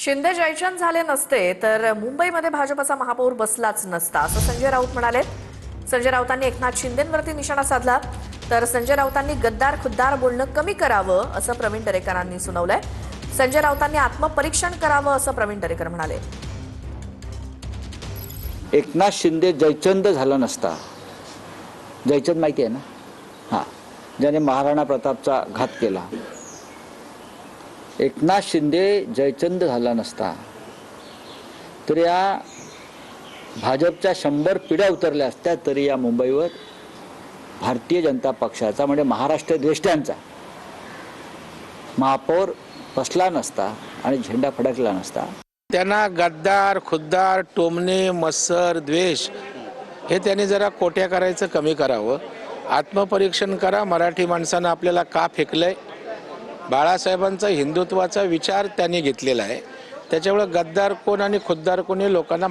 शिंदे जयचंद झाले नसते तर मुंबईमध्ये भाजपचा महापौर बसलाच नसता असं संजय राऊत म्हणाले। संजय राऊतांनी एकनाथ शिंदेंवरती निशाणा साधला तर संजय राऊतांनी गद्दार खुद्दार बोलणं कमी करावं असं प्रवीण दरेकरांनी सुनावलंय। संजय राऊतांनी आत्मपरीक्षण करावं असं प्रवीण दरेकर म्हणाले। एकनाथ शिंदे जयचंद झाला नसता, जयचंद माहिती आहे ना, हां, ज्याने महाराणा प्रतापचा घात केला, एकनाथ शिंदे जयचंद झाला नसता तर या भाजपच्या 100 पिढ्या उतरल्या असत्या तरी या मुंबईवर भारतीय जनता पक्षाचा म्हणजे महाराष्ट्र द्वेष्ट्यांचा महापौर बसला नसता आणि झेंडा फडकला नसता। त्यांना गद्दार खुद्दार टोमणे मत्सर द्वेष हे त्यांनी जरा कोट्या करायचं कमी करावं। आत्मपरीक्षण करा, मराठी माणसानं आपल्याला का फेकलंय। बाळासाहेबांचा हिंदुत्वाचा विचार त्यांनी घेतलेला आहे, त्याच्यामुळे गद्दार कोण आणि खुद्दार कोण हे लोकांना